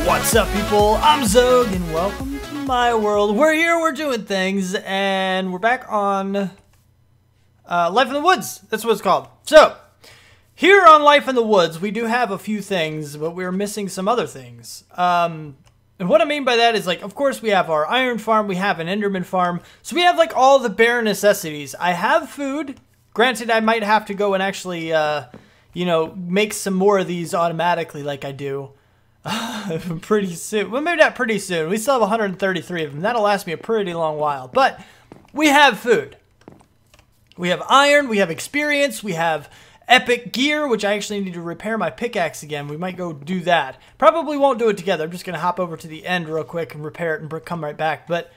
What's up, people? I'm Xogue, and welcome to my world. We're here, we're doing things, and we're back on Life in the Woods. That's what it's called. So, here on Life in the Woods, we do have a few things, but we're missing some other things. And what I mean by that is, like, of course, we have our iron farm, we have an enderman farm, so we have, like, all the bare necessities. I have food. Granted, I might have to go and actually, you know, make some more of these automatically like I do. Pretty soon. Well, maybe not pretty soon. We still have 133 of them. That'll last me a pretty long while. But we have food. We have iron. We have experience. We have epic gear, which I actually need to repair my pickaxe again. We might go do that. Probably won't do it together. I'm just going to hop over to the end real quick and repair it and come right back. But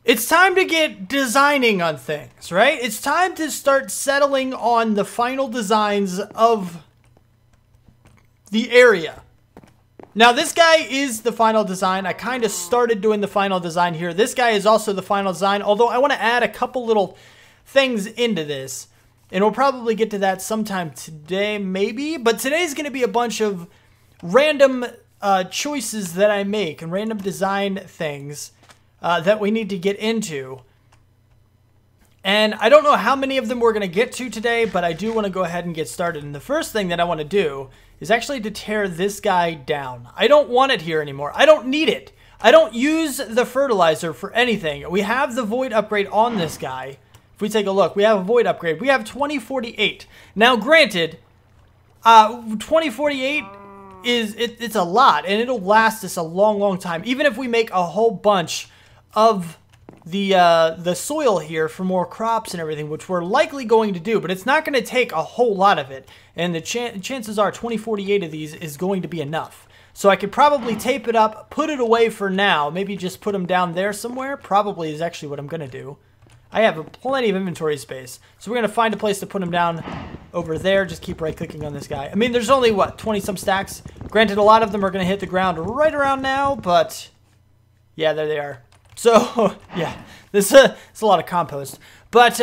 it's time to get designing on things, right? It's time to start settling on the final designs of the area. Now, this guy is the final design. I kind of started doing the final design here. This guy is also the final design, although I want to add a couple little things into this. And we'll probably get to that sometime today, maybe. But today's going to be a bunch of random choices that I make and random design things that we need to get into. And I don't know how many of them we're going to get to today, but I do want to go ahead and get started. And the first thing that I want to do is actually to tear this guy down. I don't want it here anymore. I don't need it. I don't use the fertilizer for anything. We have the void upgrade on this guy. If we take a look, we have a void upgrade. We have 2048. Now, granted, 2048 it's a lot, and it'll last us a long, long time. Even if we make a whole bunch of the soil here for more crops and everything, which we're likely going to do, but it's not going to take a whole lot of it. And the chances are 2048 of these is going to be enough. So I could probably tape it up, put it away for now, maybe just put them down there somewhere. Probably is actually what I'm going to do. I have plenty of inventory space, so we're going to find a place to put them down over there. Just keep right-clicking on this guy. I mean, there's only, what, 20-some stacks? Granted, a lot of them are going to hit the ground right around now, but yeah, there they are. So, yeah, this is a lot of compost. But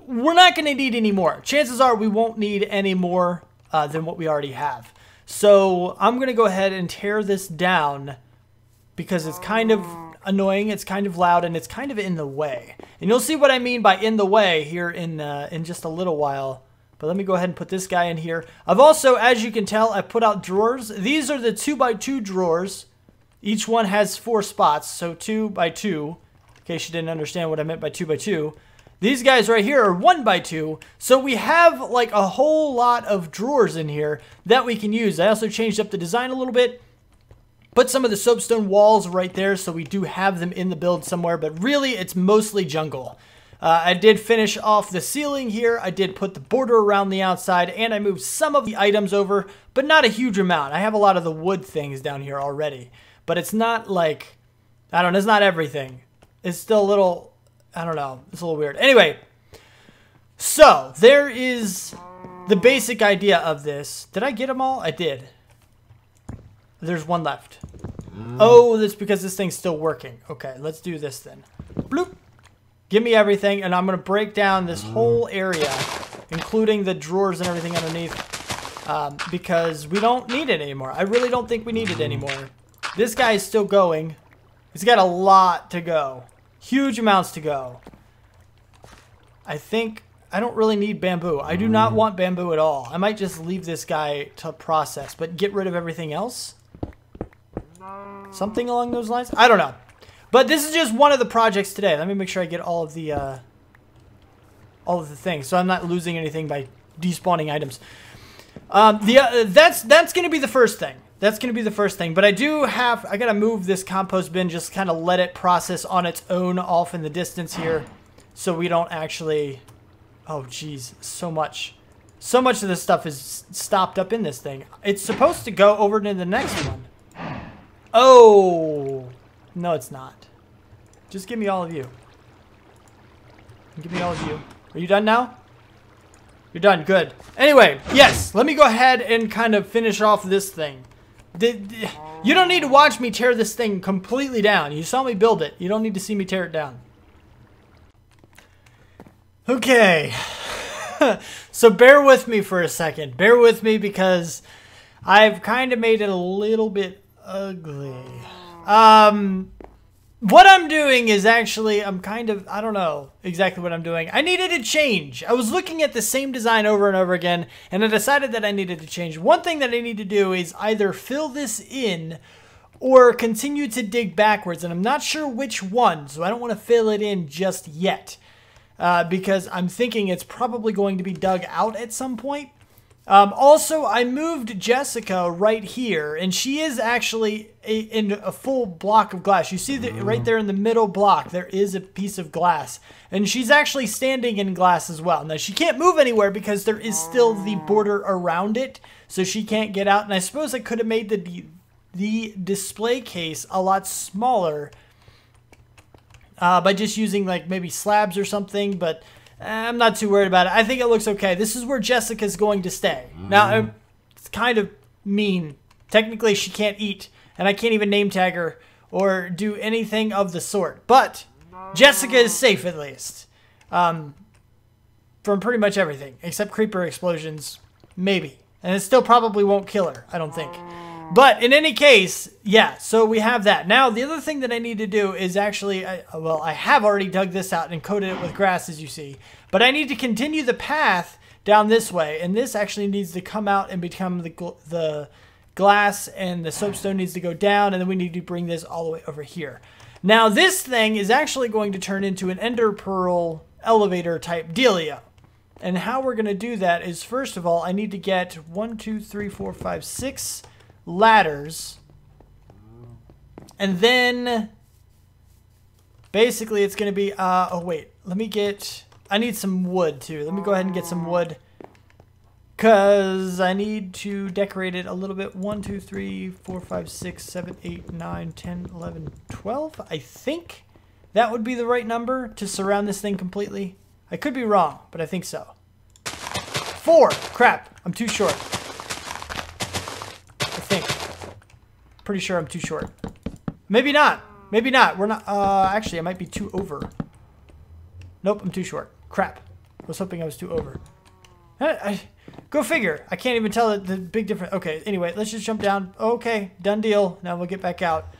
we're not going to need any more. Chances are we won't need any more than what we already have. So I'm going to go ahead and tear this down because it's kind of annoying, it's kind of loud, and it's kind of in the way. And you'll see what I mean by in the way here in just a little while. But let me go ahead and put this guy in here. I've also, as you can tell, I've put out drawers. These are the 2x2 drawers. Each one has 4 spots, so 2x2, in case you didn't understand what I meant by 2x2. These guys right here are 1x2, so we have like a whole lot of drawers in here that we can use. I also changed up the design a little bit, put some of the soapstone walls right there, so we do have them in the build somewhere, but really it's mostly jungle. I did finish off the ceiling here, I did put the border around the outside, and I moved some of the items over, but not a huge amount. I have a lot of the wood things down here already. But it's not like, I don't know, it's not everything. It's still a little, I don't know, it's a little weird. Anyway, so there is the basic idea of this. Did I get them all? I did. There's one left. Oh, that's because this thing's still working. Okay, let's do this then. Bloop. Give me everything, and I'm going to break down this whole area, including the drawers and everything underneath, because we don't need it anymore. I really don't think we need it anymore. This guy is still going. He's got a lot to go. Huge amounts to go. I think I don't really need bamboo. I do not want bamboo at all. I might just leave this guy to process, but get rid of everything else? Something along those lines? I don't know. But this is just one of the projects today. Let me make sure I get all of the things, so I'm not losing anything by despawning items. That's going to be the first thing. That's going to be the first thing, but I got to move this compost bin, just kind of let it process on its own off in the distance here, so we don't actually, oh geez, so much of this stuff is stopped up in this thing. It's supposed to go over to the next one. Oh, no it's not. Just give me all of you. Give me all of you. Are you done now? You're done, good. Anyway, yes, let me go ahead and kind of finish off this thing. You don't need to watch me tear this thing completely down. You saw me build it. You don't need to see me tear it down. Okay. So bear with me for a second. Bear with me because I've kind of made it a little bit ugly. What I'm doing is actually, I don't know exactly what I'm doing. I needed to change. I was looking at the same design over and over again, and I decided that I needed to change. One thing that I need to do is either fill this in or continue to dig backwards, and I'm not sure which one, so I don't want to fill it in just yet, because I'm thinking it's probably going to be dug out at some point. Also, I moved Jessica right here, and she is actually in a full block of glass. You see that right there in the middle block, there is a piece of glass, and she's actually standing in glass as well. Now, she can't move anywhere because there is still the border around it, so she can't get out, and I suppose I could have made the display case a lot smaller by just using like maybe slabs or something, but I'm not too worried about it. I think it looks okay. This is where Jessica's going to stay. Now, it's kind of mean. Technically, she can't eat, and I can't even name tag her or do anything of the sort. But Jessica is safe, at least, from pretty much everything, except creeper explosions, maybe. And it still probably won't kill her, I don't think. But in any case, yeah, so we have that. Now, the other thing that I need to do is actually, I have already dug this out and coated it with grass, as you see. But I need to continue the path down this way, and this actually needs to come out and become the glass, and the soapstone needs to go down, and then we need to bring this all the way over here. Now, this thing is actually going to turn into an ender pearl elevator type dealio. And how we're going to do that is, first of all, I need to get 1, 2, 3, 4, 5, 6... ladders, and then basically it's going to be oh wait, I need some wood too. Let me go ahead and get some wood, because I need to decorate it a little bit. 1, 2, 3, 4, 5, 6, 7, 8, 9, 10, 11, 12. I think that would be the right number to surround this thing completely. I could be wrong, but I think so. 4. Crap, I'm too short. Pretty sure I'm too short. Maybe not. Maybe not. We're not. Actually, I might be too over. Nope, I'm too short. Crap. I was hoping I was too over. Go figure. I can't even tell the big difference. Okay, anyway, let's just jump down. Okay, done deal. Now we'll get back out.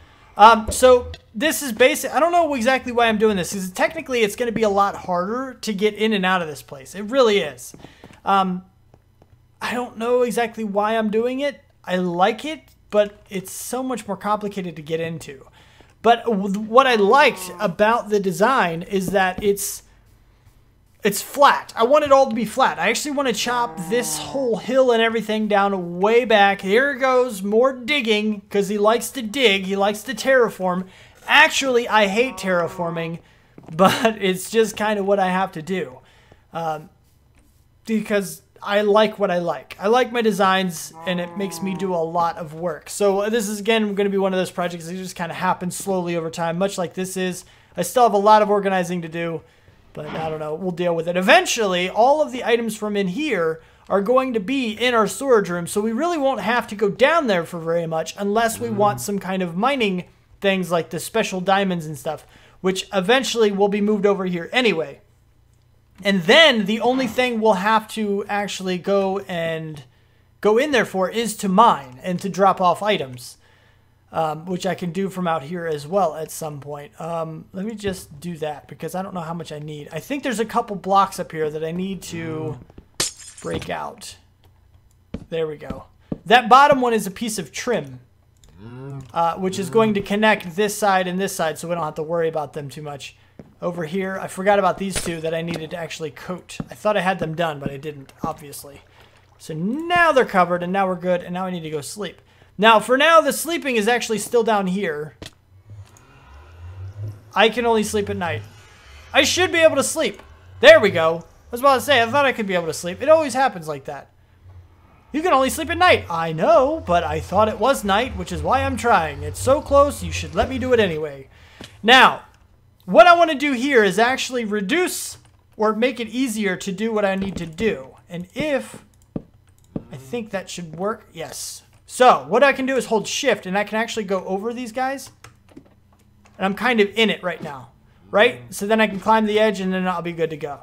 So this is basic. I don't know exactly why I'm doing this, because technically it's going to be a lot harder to get in and out of this place. It really is. I don't know exactly why I'm doing it. I like it, but it's so much more complicated to get into. But what I liked about the design is that it's flat. I want it all to be flat. I actually want to chop this whole hill and everything down way back. Here goes more digging, because he likes to dig. He likes to terraform. Actually, I hate terraforming, but it's just kind of what I have to do. Because I like what I like. I like my designs, and it makes me do a lot of work. So this is, again, going to be one of those projects that just kind of happens slowly over time, much like this is. I still have a lot of organizing to do, but I don't know. We'll deal with it. Eventually, all of the items from in here are going to be in our storage room, so we really won't have to go down there for very much unless we want some kind of mining things like the special diamonds and stuff, which eventually will be moved over here anyway. And then the only thing we'll have to actually go in there for is to mine and to drop off items, which I can do from out here as well at some point. Let me just do that, because I don't know how much I need. I think there's a couple blocks up here that I need to break out. There we go. That bottom one is a piece of trim, which is going to connect this side and this side, so we don't have to worry about them too much. Over here, I forgot about these two that I needed to actually coat. I thought I had them done, but I didn't, obviously. So now they're covered, and now we're good, and now I need to go sleep. Now, for now, the sleeping is actually still down here. I can only sleep at night. I should be able to sleep. There we go. I was about to say, I thought I could be able to sleep. It always happens like that. You can only sleep at night. I know, but I thought it was night, which is why I'm trying. It's so close, you should let me do it anyway. Now, what I want to do here is actually reduce or make it easier to do what I need to do. And if, I think that should work. Yes. So what I can do is hold shift, and I can actually go over these guys. And I'm kind of in it right now, right? So then I can climb the edge, and then I'll be good to go.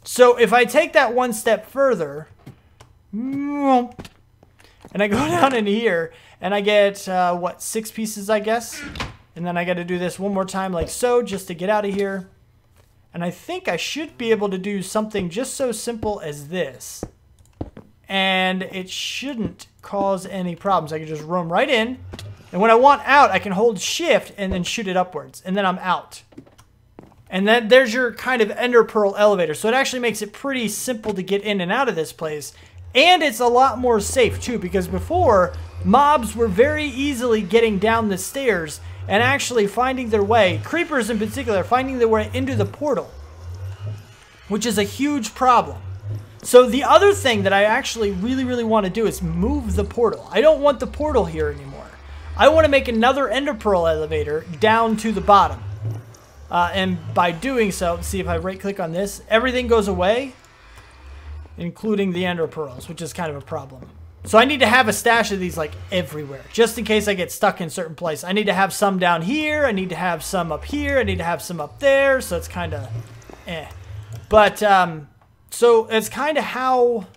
So if I take that one step further, And I go down in here, and I get, what, 6 pieces, I guess? And then I got to do this one more time like so, just to get out of here. And I think I should be able to do something just so simple as this. And it shouldn't cause any problems. I can just roam right in. And when I want out, I can hold shift and then shoot it upwards. And then I'm out. And then there's your kind of ender pearl elevator. So it actually makes it pretty simple to get in and out of this place. And it's a lot more safe too, because before, mobs were very easily getting down the stairs and actually finding their way, creepers in particular, finding their way into the portal, which is a huge problem. So the other thing that I actually really want to do is move the portal. I don't want the portal here anymore. I want to make another ender pearl elevator down to the bottom. And by doing so, see if I right click on this, everything goes away, including the ender pearls, which is kind of a problem. So I need to have a stash of these like everywhere, just in case I get stuck in certain place. I need to have some down here, I need to have some up here, I need to have some up there, so it's kind of But, so it's kind of how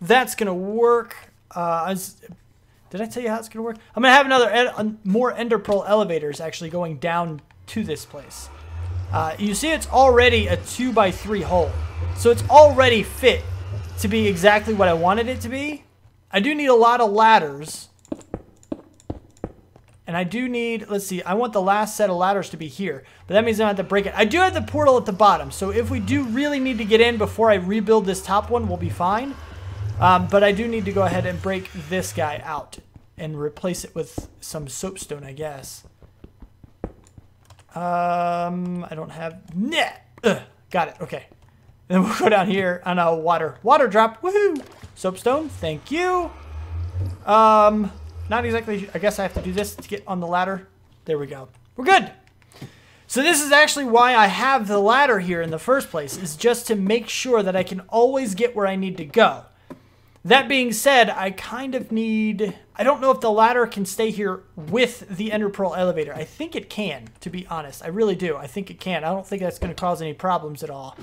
that's going to work. Did I tell you how it's going to work? I'm going to have another, more ender pearl elevators actually going down to this place. You see it's already a 2x3 hole. So it's already fit to be exactly what I wanted it to be. I do need a lot of ladders. And I do need, let's see, I want the last set of ladders to be here. But that means I have to break it. I do have the portal at the bottom. So if we do really need to get in before I rebuild this top one, we'll be fine. But I do need to go ahead and break this guy out and replace it with some soapstone, I guess. I don't have... got it. Okay. Then we'll go down here on a water drop. Woohoo! Soapstone. Thank you. Not exactly... I guess I have to do this to get on the ladder. There we go. We're good. So this is actually why I have the ladder here in the first place, is just to make sure that I can always get where I need to go. That being said, I kind of need... I don't know if the ladder can stay here with the ender pearl elevator. I think it can, to be honest. I really do. I think it can. I don't think that's going to cause any problems at all.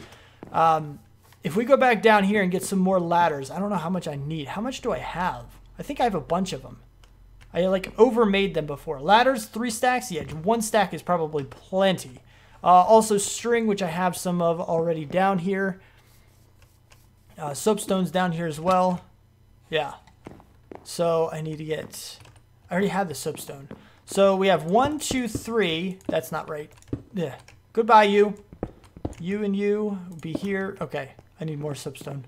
If we go back down here and get some more ladders, I don't know how much I need. How much do I have? I think I have a bunch of them. I like overmade them before. Ladders, 3 stacks? Yeah, 1 stack is probably plenty. Also string, which I have some of already down here. Soapstone's down here as well. Yeah. So I need to get... I already have the soapstone. So we have 1, 2, 3. That's not right. Yeah. Goodbye, you. You and you will be here. Okay. I need more soapstone.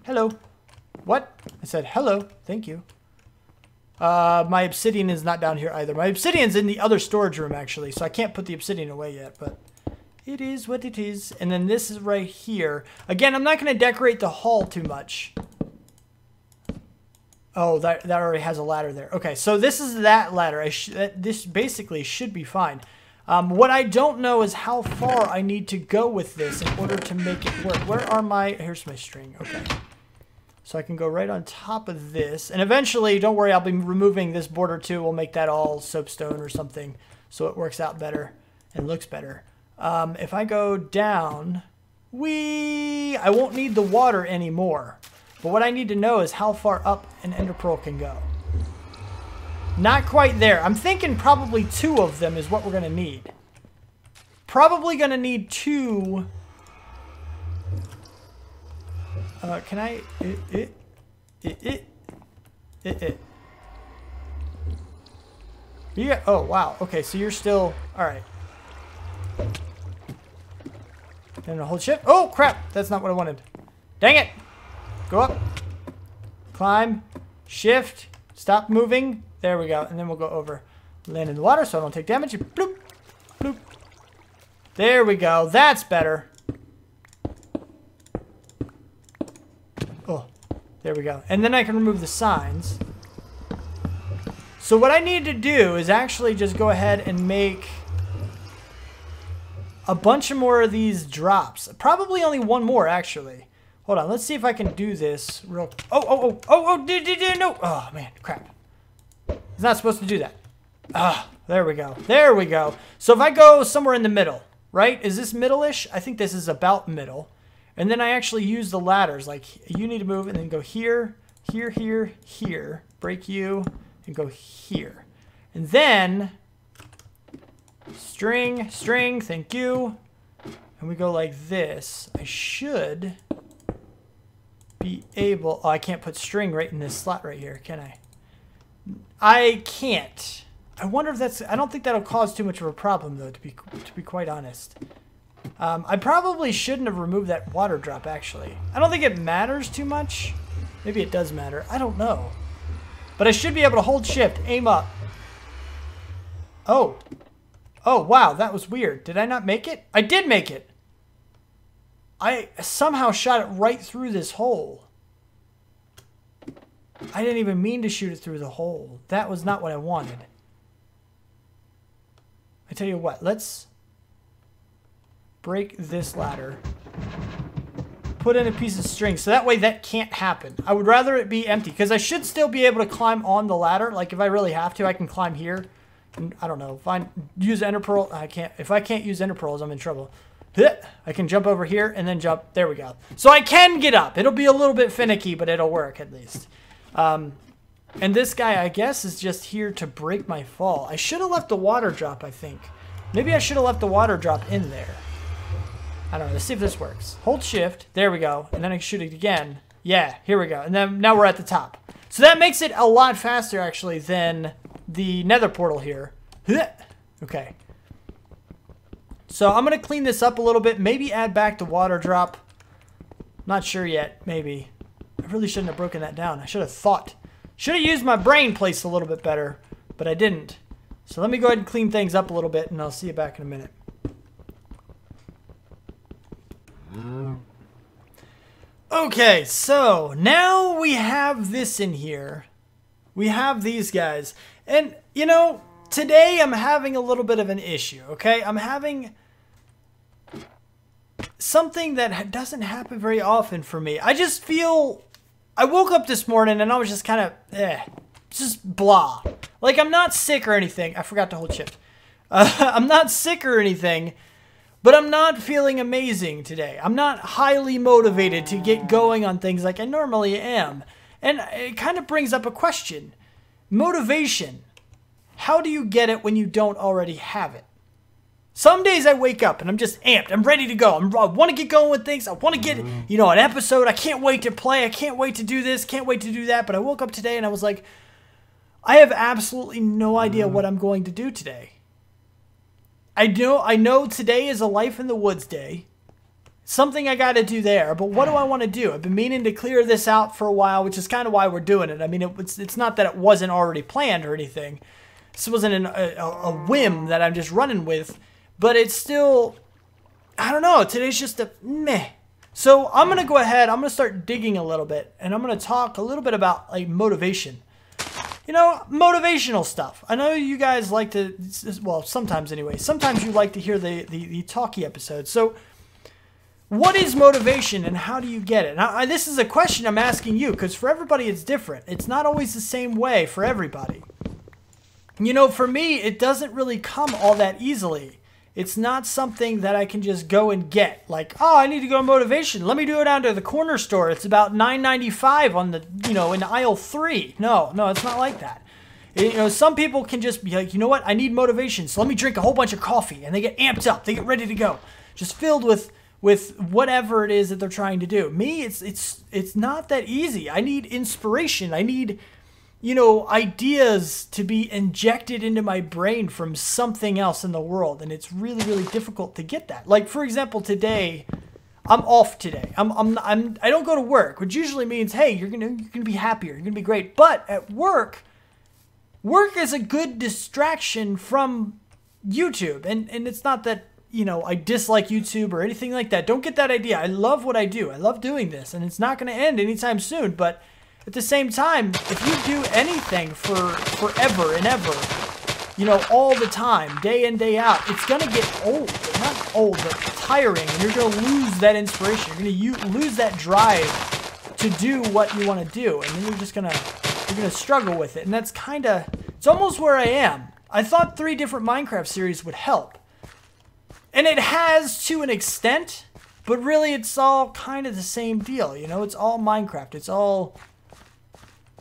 Hello. What? I said hello. Thank you. My obsidian is not down here either. My obsidian's in the other storage room, actually. So I can't put the obsidian away yet, but... it is what it is. And then this is right here. Again, I'm not going to decorate the hall too much. Oh, that already has a ladder there. Okay, so this is that ladder. This basically should be fine. What I don't know is how far I need to go with this in order to make it work. Where are my... here's my string. Okay. So I can go right on top of this. And eventually, don't worry, I'll be removing this border too. We'll make that all soapstone or something so it works out better and looks better. If I go down, I won't need the water anymore. But what I need to know is how far up an ender pearl can go. Not quite there. I'm thinking probably 2 of them is what we're going to need. Probably going to need 2. Can I... Yeah. Oh, wow. Okay, so you're still... all right. And hold shift. Oh, crap. That's not what I wanted. Dang it. Go up. Climb. Shift. Stop moving. There we go. And then we'll go over. Land in the water so I don't take damage. Bloop. Bloop. There we go. That's better. Oh, there we go. And then I can remove the signs. So what I need to do is actually just go ahead and make... a bunch of more of these drops. Probably only 1 more, actually. Hold on, let's see if I can do this real... Oh, no! Oh, man, crap. It's not supposed to do that. Ah, there we go. There we go. So if I go somewhere in the middle, right? Is this middle-ish? I think this is about middle. And then I actually use the ladders. Like, you need to move and then go here, here, here, here. break you and go here. And then string, string, thank you. And we go like this. I should be able, oh, I can't put string right in this slot right here, can I? I can't. I wonder if that's, I don't think that'll cause too much of a problem though, to be quite honest. I probably shouldn't have removed that water drop actually. I don't think it matters too much. Maybe it does matter. I don't know. But I should be able to hold shift, aim up. Oh. Oh, wow, that was weird. Did I not make it? I did make it. I somehow shot it right through this hole. I didn't even mean to shoot it through the hole. That was not what I wanted. I tell you what, let's break this ladder. Put in a piece of string, so that way that can't happen. I would rather it be empty, because I should still be able to climb on the ladder. Like, if I really have to, I can climb here. And I don't know, if I use ender pearl, I can't. If I can't use ender pearls, I'm in trouble. I can jump over here and then jump. There we go. So I can get up. It'll be a little bit finicky, but it'll work at least. And this guy, I guess, is just here to break my fall. I should have left the water drop, I think. Maybe I should have left the water drop in there. I don't know. Let's see if this works. Hold shift. There we go. And then I can shoot it again. Yeah, here we go. And then now we're at the top. So that makes it a lot faster, actually, than the nether portal here. Okay. So I'm going to clean this up a little bit. Maybe add back the water drop. Not sure yet. Maybe. I really shouldn't have broken that down. I should have thought. Should have used my brain placed a little bit better, but I didn't. So let me go ahead and clean things up a little bit, and I'll see you back in a minute. Okay, so now we have this in here. We have these guys. And, you know, today I'm having a little bit of an issue, okay? I'm having something that doesn't happen very often for me. I just feel... I woke up this morning and I was just kind of, just blah. Like, I'm not sick or anything. I forgot to hold shift. I'm not sick or anything, but I'm not feeling amazing today. I'm not highly motivated to get going on things like I normally am. And it kind of brings up a question. Motivation. How do you get it when you don't already have it? Some days I wake up and I'm just amped. I'm ready to go. I want to get going with things. I want to get, you know, an episode. I can't wait to play. I can't wait to do this. Can't wait to do that. But I woke up today and I was like, I have absolutely no idea what I'm going to do today. I know today is a life in the woods day. Something I got to do there. But what do I want to do? I've been meaning to clear this out for a while, which is kind of why we're doing it. I mean, it's not that it wasn't already planned or anything. This wasn't a whim that I'm just running with. But it's still, I don't know, today's just a meh. So I'm going to go ahead, I'm going to start digging a little bit, and I'm going to talk a little bit about, like, motivation. You know, motivational stuff. I know you guys like to, well, sometimes anyway, sometimes you like to hear the talky episodes. So what is motivation and how do you get it? Now, this is a question I'm asking you, because for everybody it's different. It's not always the same way for everybody. You know, for me, it doesn't really come all that easily. It's not something that I can just go and get. Like, oh, I need to go on motivation. Let me do it down to the corner store. It's about $9.95 on the, you know, in aisle 3. No, it's not like that. You know, some people can just be like, you know what? I need motivation. So let me drink a whole bunch of coffee. And they get amped up. They get ready to go. Just filled with whatever it is that they're trying to do. Me, it's not that easy. I need inspiration. I need, you know, ideas to be injected into my brain from something else in the world. And it's really, really difficult to get that. Like, for example, today, I'm off today. I don't go to work, which usually means, hey, you're gonna be happier. You're gonna be great. But at work is a good distraction from YouTube. And it's not that, you know, I dislike YouTube or anything like that. Don't get that idea. I love what I do. I love doing this. And it's not going to end anytime soon. But at the same time, if you do anything for forever and ever, you know, all the time, day in, day out, it's going to get old. Not old, but tiring. And you're going to lose that inspiration. You're going to lose that drive to do what you want to do. And then you're just going to struggle with it. And that's kind of, it's almost where I am. I thought 3 different Minecraft series would help. And it has to an extent, but really it's all kind of the same deal. You know, it's all Minecraft. It's all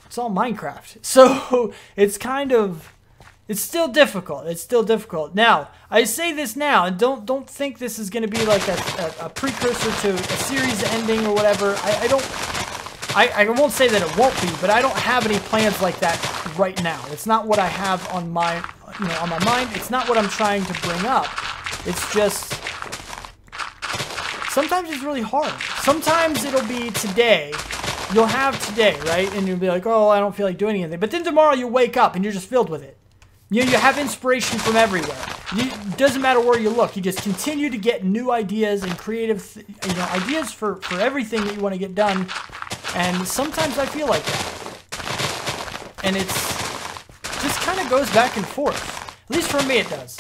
it's all Minecraft. So it's kind of, it's still difficult. It's still difficult. Now, I say this now, and don't think this is going to be like a precursor to a series ending or whatever. I won't say that it won't be, but I don't have any plans like that right now. It's not what I have on my, on my mind. It's not what I'm trying to bring up. It's just, sometimes it's really hard. Sometimes it'll be today. You'll have today, right? And you'll be like, oh, I don't feel like doing anything. But then tomorrow you wake up and you're just filled with it. You have inspiration from everywhere. It doesn't matter where you look. You just continue to get new ideas and creative, ideas for everything that you want to get done. And sometimes I feel like that. And it's just kind of goes back and forth. At least for me it does.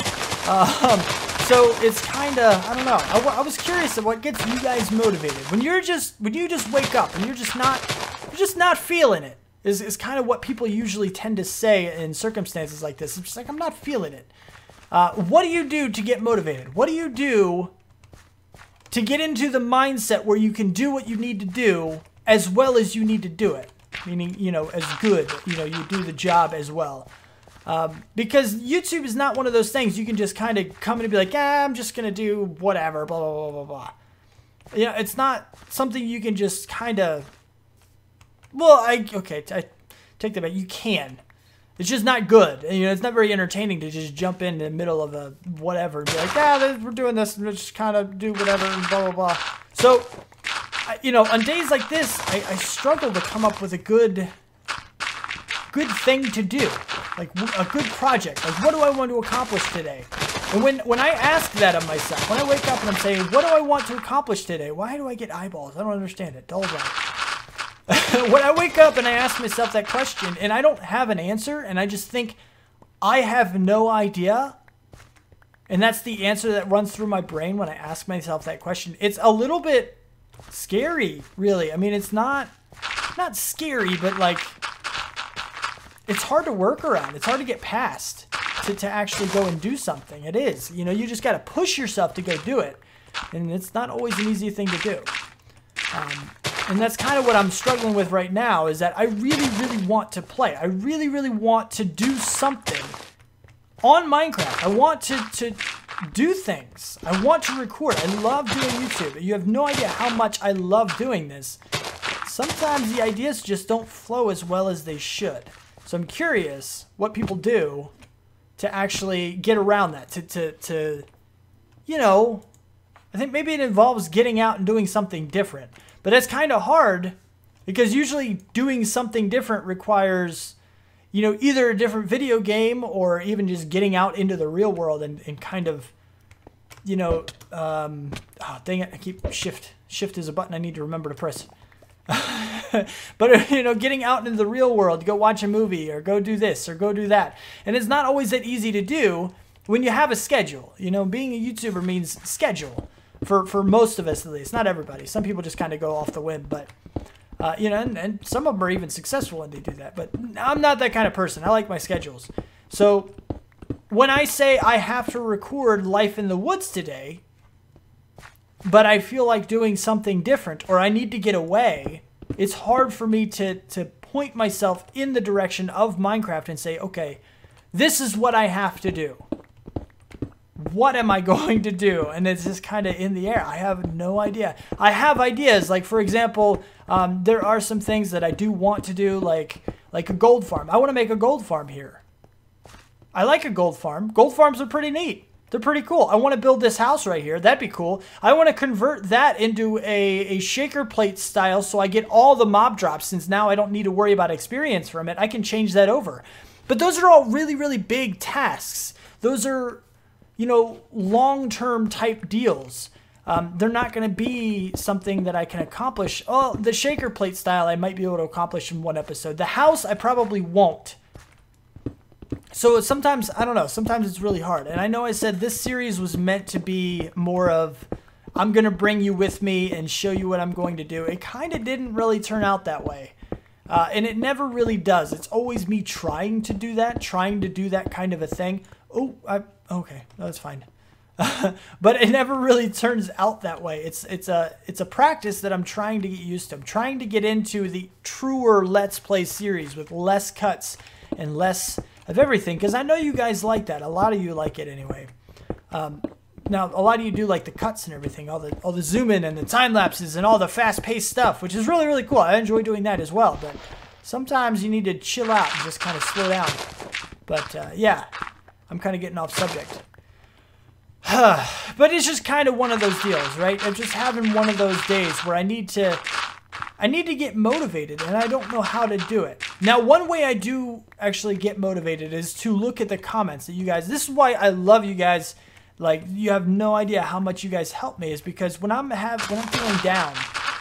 So it's kind of, I don't know. I was curious of what gets you guys motivated. When you just wake up and you're just not feeling it. Is kind of what people usually tend to say in circumstances like this. It's just like, I'm not feeling it. What do you do to get motivated? What do you do to get into the mindset where you can do what you need to do as well as you need to do it? Meaning, as good, you do the job as well. Because YouTube is not one of those things you can just kind of come in and be like, I'm just going to do whatever, blah, blah, blah, blah, blah. It's not something you can just kind of, well, I take that back. You can. It's just not good. It's not very entertaining to just jump in the middle of a whatever and be like, we're doing this and just kind of do whatever and blah, blah, blah. So, on days like this, I struggle to come up with a good thing to do. Like a good project. Like, what do I want to accomplish today? And when I ask that of myself, when I wake up and I'm saying, what do I want to accomplish today? Why do I get eyeballs? I don't understand it. Dull right. When I wake up and I ask myself that question and I don't have an answer and I just think I have no idea, and that's the answer that runs through my brain when I ask myself that question, it's a little bit scary, really. I mean, it's not scary, but like, it's hard to work around. It's hard to get past to actually go and do something. It is. You just got to push yourself to go do it. And it's not always an easy thing to do. And that's kind of what I'm struggling with right now, is that I really, really want to play. I really, really want to do something on Minecraft. I want to do things. I want to record. I love doing YouTube. You have no idea how much I love doing this. Sometimes the ideas just don't flow as well as they should. So I'm curious what people do to actually get around that. I think maybe it involves getting out and doing something different. But that's kind of hard because usually doing something different requires, either a different video game or even just getting out into the real world and kind of, oh, dang it, I keep shift. Shift is a button I need to remember to press. But, getting out into the real world, to go watch a movie or go do this or go do that. And it's not always that easy to do when you have a schedule. Being a YouTuber means schedule. For most of us, at least. Not everybody. Some people just kind of go off the whim. But, and some of them are even successful when they do that. But I'm not that kind of person. I like my schedules. So when I say I have to record Life in the Woods today, but I feel like doing something different or I need to get away, it's hard for me to point myself in the direction of Minecraft and say, okay, this is what I have to do. What am I going to do? And it's just kind of in the air. I have no idea. I have ideas. Like, for example, there are some things that I do want to do, like a gold farm. I want to make a gold farm here. I like a gold farm. Gold farms are pretty neat. They're pretty cool. I want to build this house right here. That'd be cool. I want to convert that into a shaker plate style so I get all the mob drops, since now I don't need to worry about experience from it. I can change that over. But those are all really, really big tasks. Those are, long-term type deals. They're not going to be something that I can accomplish. Oh, the shaker plate style I might be able to accomplish in one episode. The house I probably won't. So sometimes, I don't know, sometimes it's really hard. And I know I said this series was meant to be more of, I'm going to bring you with me and show you what I'm going to do. It kind of didn't really turn out that way. And it never really does. It's always me trying to do that kind of a thing. Oh, okay, no, that's fine. But it never really turns out that way. It's a practice that I'm trying to get used to. I'm trying to get into the truer Let's Play series with less cuts and less of everything, because I know you guys like that. A lot of you like it anyway. Now, a lot of you do like the cuts and everything, all the zoom in and the time lapses and all the fast-paced stuff, which is really, really cool. I enjoy doing that as well, but sometimes you need to chill out and just kind of slow down. But yeah, I'm kind of getting off subject. But it's just kind of one of those deals, right? I'm just having one of those days where I need to get motivated, and I don't know how to do it. Now, one way I do actually get motivated is to look at the comments that you guys... This is why I love you guys. Like, you have no idea how much you guys help me, is because when I'm feeling down,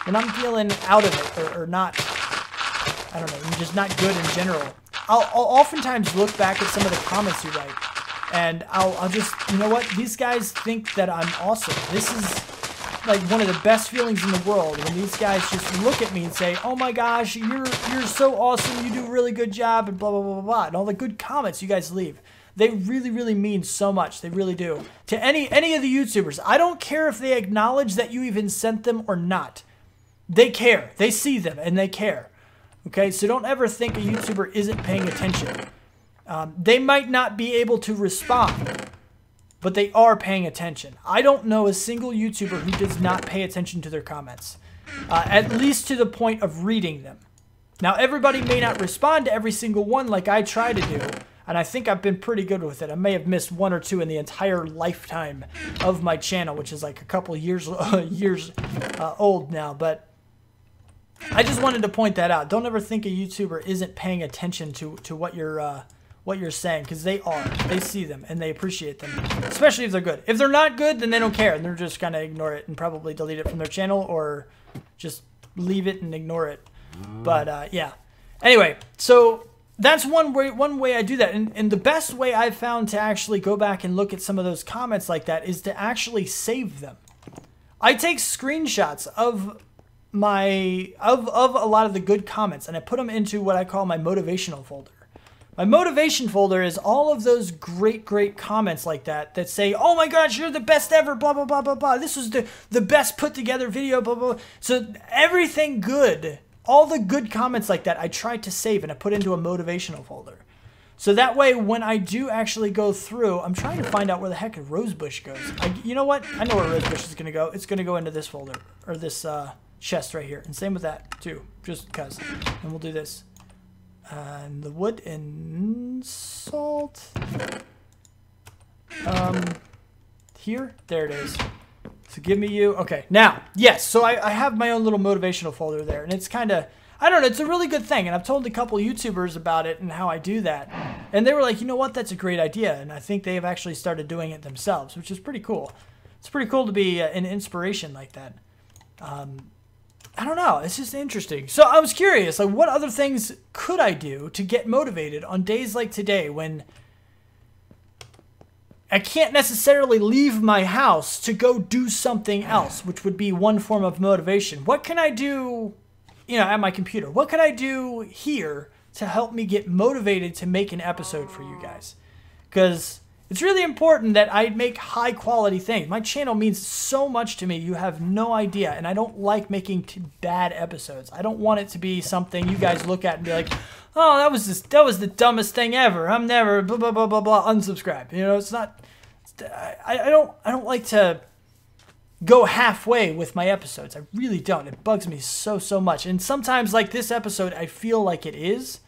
when I'm feeling out of it, or not, I don't know, just not good in general, I'll oftentimes look back at some of the comments you write, and I'll just, you know what, these guys think that I'm awesome. This is like one of the best feelings in the world, when these guys just look at me and say, oh my gosh, you're so awesome, you do a really good job, and blah, blah, blah, blah, blah, and all the good comments you guys leave. They really, really mean so much. They really do. To any of the YouTubers, I don't care if they acknowledge that you even sent them or not. They care. They see them, and they care. Okay? So don't ever think a YouTuber isn't paying attention. They might not be able to respond, but they are paying attention. I don't know a single YouTuber who does not pay attention to their comments, at least to the point of reading them. Now, everybody may not respond to every single one like I try to do, and I think I've been pretty good with it. I may have missed one or two in the entire lifetime of my channel, which is like a couple years old now. But I just wanted to point that out. Don't ever think a YouTuber isn't paying attention to what you're saying, because they are. They see them and they appreciate them, especially if they're good. If they're not good, then they don't care, and they're just gonna ignore it and probably delete it from their channel or just leave it and ignore it. But yeah. Anyway, so that's one way I do that. And the best way I've found to actually go back and look at some of those comments like that is to actually save them. I take screenshots of a lot of the good comments, and I put them into what I call my motivational folder. My motivation folder is all of those great comments like that say, oh my gosh, you're the best ever, blah, blah, blah, blah, blah. This was the best put together video, blah, blah, blah. So everything good, all the good comments like that, I try to save and I put into a motivational folder. So that way, when I do actually go through, I'm trying to find out where the heck Rosebush goes. You know what? I know where Rosebush is going to go. It's going to go into this folder, or this chest right here. And same with that, too, just because. And we'll do this. And the wood and salt. Here? There it is. So give me you. Okay, now, yes, so I have my own little motivational folder there, and it's kind of, I don't know, it's a really good thing, and I've told a couple YouTubers about it and how I do that, and they were like, you know what, that's a great idea, and I think they've actually started doing it themselves, which is pretty cool. It's pretty cool to be an inspiration like that. I don't know, it's just interesting. So I was curious, like, what other things could I do to get motivated on days like today when I can't necessarily leave my house to go do something else, which would be one form of motivation. What can I do, you know, at my computer? What can I do here to help me get motivated to make an episode for you guys? Because it's really important that I make high quality things. My channel means so much to me, you have no idea, and I don't like making bad episodes. I don't want it to be something you guys look at and be like, oh, that was the dumbest thing ever. I'm never blah blah blah blah blah, unsubscribe. You know, it's not. I don't like to go halfway with my episodes. I really don't. It bugs me so much. And sometimes, like this episode, I feel like it is.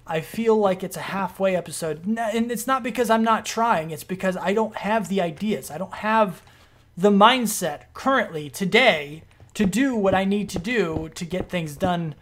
I feel like it's a halfway episode. And it's not because I'm not trying. It's because I don't have the ideas. I don't have the mindset currently, today, to do what I need to do to get things done,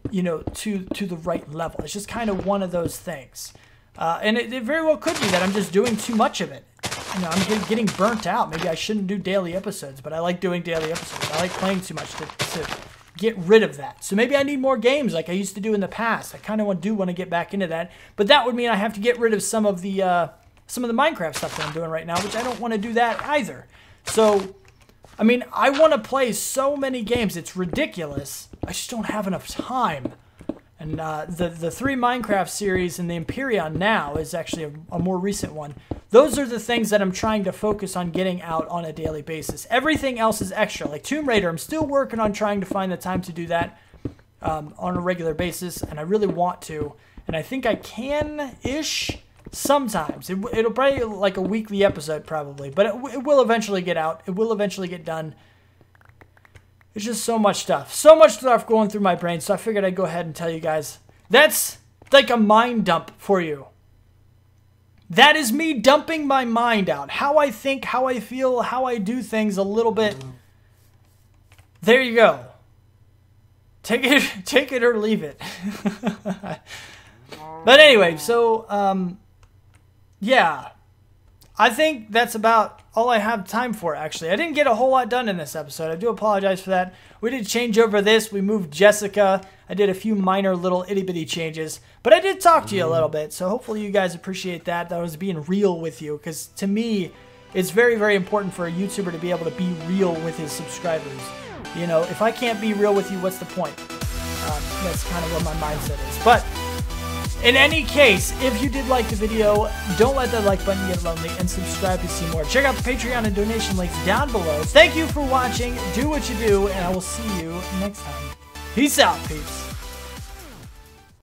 you know, to the right level. It's just kind of one of those things. And it very well could be that I'm just doing too much of it. You know, I'm getting burnt out. Maybe I shouldn't do daily episodes, but I like doing daily episodes. I like playing too much to get rid of that. So maybe I need more games like I used to do in the past. I kind of want to get back into that, but that would mean I have to get rid of some of the Minecraft stuff that I'm doing right now, which I don't want to do that either. So, I mean, I want to play so many games. It's ridiculous. I just don't have enough time. And the 3 Minecraft series and the Empyrean now is actually a more recent one. Those are the things that I'm trying to focus on getting out on a daily basis. Everything else is extra. Like Tomb Raider, I'm still working on trying to find the time to do that on a regular basis, and I really want to. And I think I can-ish sometimes. It'll probably like a weekly episode probably, but it will eventually get out. It will eventually get done. It's just so much stuff. So much stuff going through my brain, so I figured I'd go ahead and tell you guys. That's like a mind dump for you. That is me dumping my mind out. How I think, how I feel, how I do things a little bit. There you go. Take it or leave it. But anyway, so, yeah. I think that's about all I have time for, actually. I didn't get a whole lot done in this episode. I do apologize for that. We did change over this. We moved Jessica. I did a few minor little itty-bitty changes. But I did talk to you a little bit, so hopefully you guys appreciate that. That I was being real with you, because to me, it's very, very important for a YouTuber to be able to be real with his subscribers. You know, if I can't be real with you, what's the point? That's kind of what my mindset is. But in any case, if you did like the video, don't let that like button get lonely and subscribe to see more. Check out the Patreon and donation links down below. Thank you for watching. Do what you do, and I will see you next time. Peace out, peeps.